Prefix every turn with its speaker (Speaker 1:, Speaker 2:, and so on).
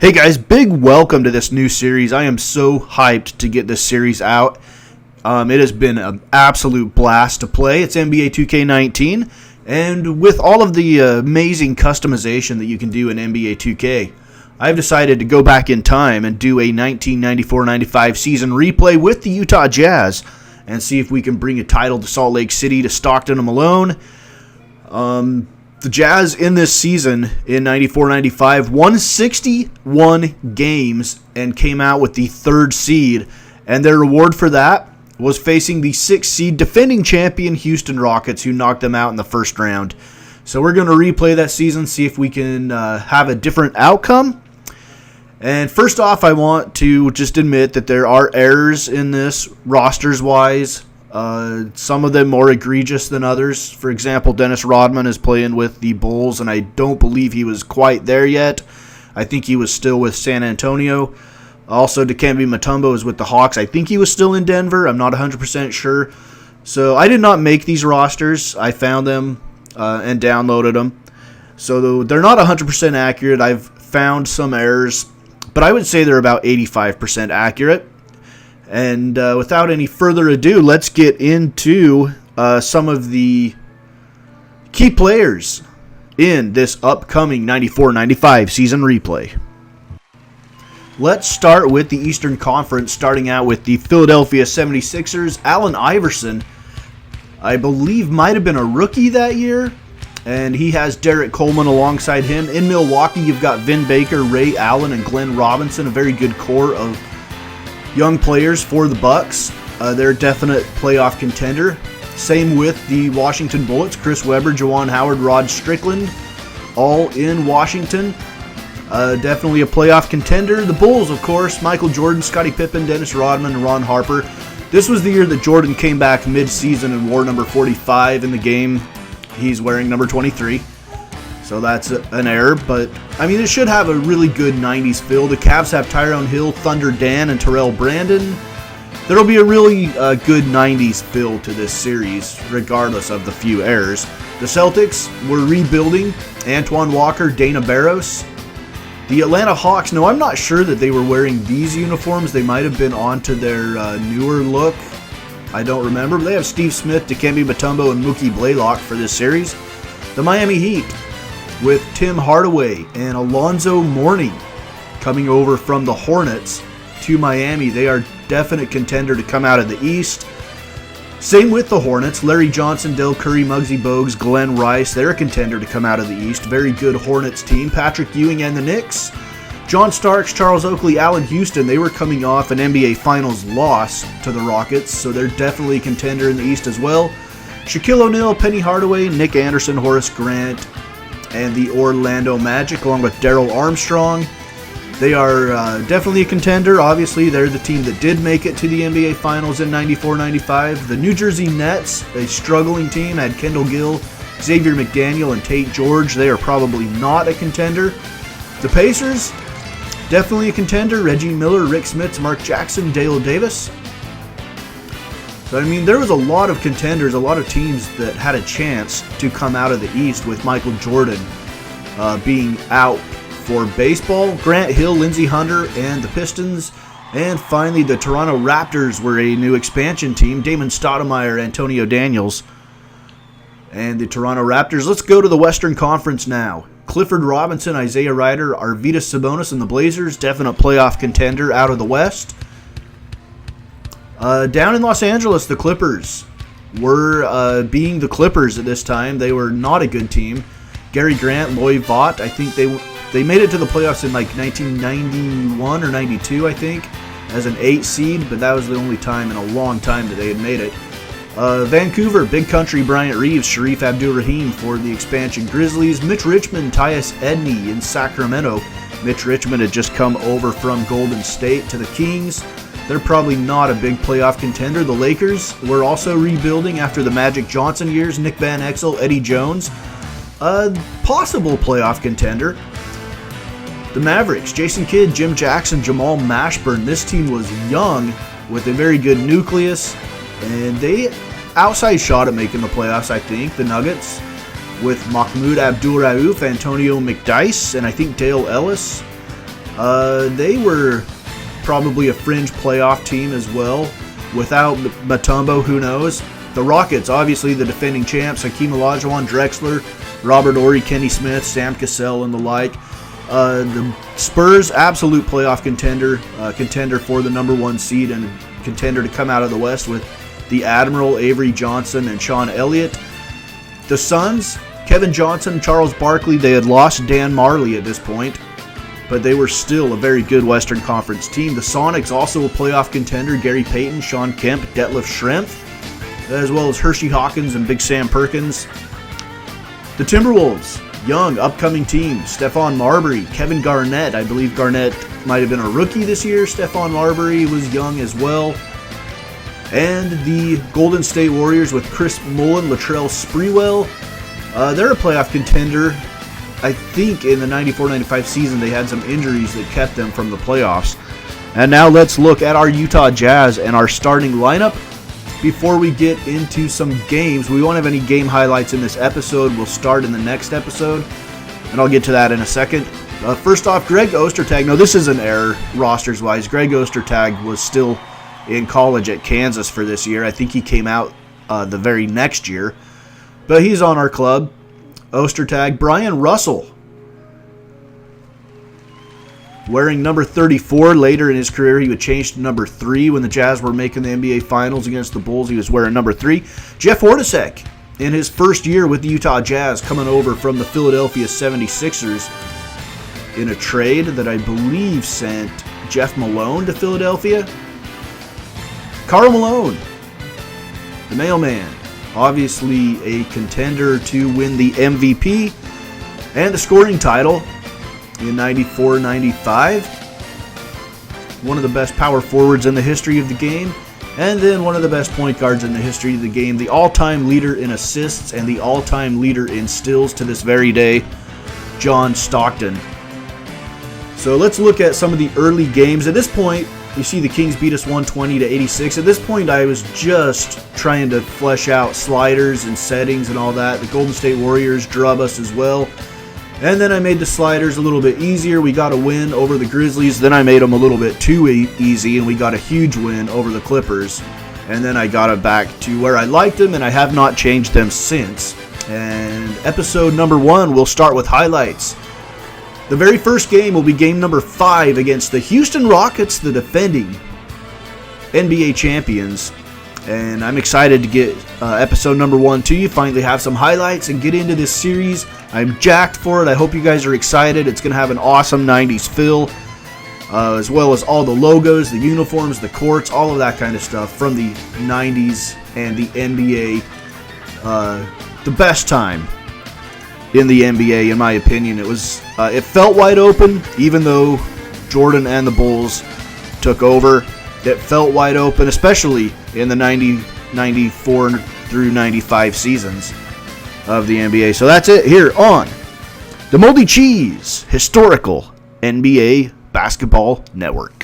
Speaker 1: Hey guys, big welcome to this new series. I am so hyped to get this series out. It has been an absolute blast to play. It's NBA 2K19, and with all of the amazing customization that you can do in NBA 2K, I've decided to go back in time and do a 1994-95 season replay with the Utah Jazz and see if we can bring a title to Salt Lake City, to Stockton and Malone. The Jazz in this season in 94-95 won 61 games and came out with the third seed. And their reward for that was facing the 6th seed defending champion Houston Rockets, who knocked them out in the first round. So we're going to replay that season, see if we can have a different outcome. And first off, I want to just admit that there are errors in this, rosters-wise. Some of them more egregious than others. For example, Dennis Rodman is playing with the Bulls, and I don't believe he was quite there yet. I think he was still with San Antonio. Also, Dikembe Mutombo is with the Hawks. I think he was still in Denver. I'm not 100% sure. So I did not make these rosters. I found them and downloaded them. So they're not 100% accurate. I've found some errors, but I would say they're about 85% accurate. And without any further ado, let's get into some of the key players in this upcoming 94-95 season replay. Let's start with the Eastern Conference, starting out with the Philadelphia 76ers. Allen Iverson, I believe, might have been a rookie that year, and he has Derrick Coleman alongside him. In Milwaukee, you've got Vin Baker, Ray Allen, and Glenn Robinson, a very good core of young players for the Bucks. They're a definite playoff contender. Same with the Washington Bullets. Chris Webber, Juwan Howard, Rod Strickland, all in Washington. Definitely a playoff contender. The Bulls, of course, Michael Jordan, Scottie Pippen, Dennis Rodman, and Ron Harper. This was the year that Jordan came back mid-season and wore number 45 in the game. He's wearing number 23. So that's an error, but I mean, it should have a really good 90s feel. The Cavs have Tyrone Hill, Thunder Dan, and Terrell Brandon. There'll be a really good 90s feel to this series, regardless of the few errors. The Celtics were rebuilding. Antoine Walker, Dana Barros. The Atlanta Hawks, no, I'm not sure that they were wearing these uniforms. They might have been onto their newer look. I don't remember, but they have Steve Smith, Dikembe Mutombo, and Mookie Blaylock for this series. The Miami Heat, with Tim Hardaway and Alonzo Mourning coming over from the Hornets to Miami. They are definite contender to come out of the East. Same with the Hornets. Larry Johnson, Dell Curry, Muggsy Bogues, Glenn Rice. They're a contender to come out of the East. Very good Hornets team. Patrick Ewing and the Knicks. John Starks, Charles Oakley, Allen Houston. They were coming off an NBA Finals loss to the Rockets, so they're definitely a contender in the East as well. Shaquille O'Neal, Penny Hardaway, Nick Anderson, Horace Grant, and the Orlando Magic, along with Darrell Armstrong. They are definitely a contender. Obviously, they're the team that did make it to the NBA Finals in 94-95. The New Jersey Nets, a struggling team, had Kendall Gill, Xavier McDaniel, and Tate George. They are probably not a contender. The Pacers, definitely a contender. Reggie Miller, Rick Smits, Mark Jackson, Dale Davis. So, I mean, there was a lot of contenders, a lot of teams that had a chance to come out of the East, with Michael Jordan being out for baseball. Grant Hill, Lindsey Hunter, and the Pistons. And finally, the Toronto Raptors were a new expansion team. Damon Stoudemire, Antonio Daniels, and the Toronto Raptors. Let's go to the Western Conference now. Clifford Robinson, Isaiah Ryder, Arvydas Sabonis, and the Blazers. Definite playoff contender out of the West. Down in Los Angeles, the Clippers were being the Clippers at this time. They were not a good team. Gary Grant, Loy Vaught, I think they made it to the playoffs in like 1991 or 92, I think, as an 8 seed, but that was the only time in a long time that they had made it. Vancouver, Big Country, Bryant Reeves, Sharif Abdur-Rahim for the expansion Grizzlies. Mitch Richmond, Tyus Edney in Sacramento. Mitch Richmond had just come over from Golden State to the Kings. They're probably not a big playoff contender. The Lakers were also rebuilding after the Magic Johnson years. Nick Van Exel, Eddie Jones, a possible playoff contender. The Mavericks, Jason Kidd, Jim Jackson, Jamal Mashburn. This team was young with a very good nucleus, and they outside shot at making the playoffs, I think. The Nuggets with Mahmoud Abdul-Rauf, Antonio McDyess, and I think Dale Ellis. They were probably a fringe playoff team as well. Without Mutombo, who knows? The Rockets, obviously the defending champs, HAKEEM, OLAJUWON, DREXLER, Robert Horry, Kenny Smith, Sam Cassell, and the like. The Spurs, absolute playoff contender, contender for the #1 seed and contender to come out of the West with the Admiral, Avery Johnson, and Sean Elliott. The Suns, Kevin Johnson, Charles Barkley, they had lost Dan Marley at this point, but they were still a very good Western Conference team. The Sonics, also a playoff contender, Gary Payton, Sean Kemp, Detlef Schrempf, as well as Hershey Hawkins and Big Sam Perkins. The Timberwolves, young, upcoming team, Stephon Marbury, Kevin Garnett. I believe Garnett might have been a rookie this year. Stephon Marbury was young as well. And the Golden State Warriors with Chris Mullin, Latrell Sprewell. They're a playoff contender. I think in the 94-95 season they had some injuries that kept them from the playoffs. And now let's look at our Utah Jazz and our starting lineup. Before we get into some games, we won't have any game highlights in this episode. We'll start in the next episode, and I'll get to that in a second. First off, Greg Ostertag. No, this is an error rosters-wise. Greg Ostertag was still in college at Kansas for this year. I think he came out the very next year, but he's on our club. Ostertag. Brian Russell, wearing number 34. Later in his career, he would change to number 3 when the Jazz were making the NBA Finals against the Bulls. He was wearing number 3. Jeff Hornacek, in his first year with the Utah Jazz, coming over from the Philadelphia 76ers in a trade that I believe sent Jeff Malone to Philadelphia. Karl Malone, the mailman, obviously a contender to win the MVP and the scoring title in 94-95. One of the best power forwards in the history of the game, and then one of the best point guards in the history of the game, the all-time leader in assists and the all-time leader in steals to this very day, John Stockton. So let's look at some of the early games. At this point, you see the Kings beat us 120-86. At this point, I was just trying to flesh out sliders and settings and all that. The Golden State Warriors drub us as well. And then I made the sliders a little bit easier. We got a win over the Grizzlies. Then I made them a little bit too easy, and we got a huge win over the Clippers. And then I got it back to where I liked them, and I have not changed them since. And episode number 1, we'll start with highlights. The very first game will be game number 5 against the Houston Rockets, the defending NBA champions. And I'm excited to get episode number 1 to you, finally have some highlights and get into this series. I'm jacked for it. I hope you guys are excited. It's going to have an awesome 90s feel, as well as all the logos, the uniforms, the courts, all of that kind of stuff from the 90s and the NBA. The best time in the NBA, in my opinion. It felt wide open, even though Jordan and the Bulls took over. It felt wide open, especially in the 94 through 95 seasons of the NBA. So that's it here on the Moldy Cheese Historical NBA Basketball Network.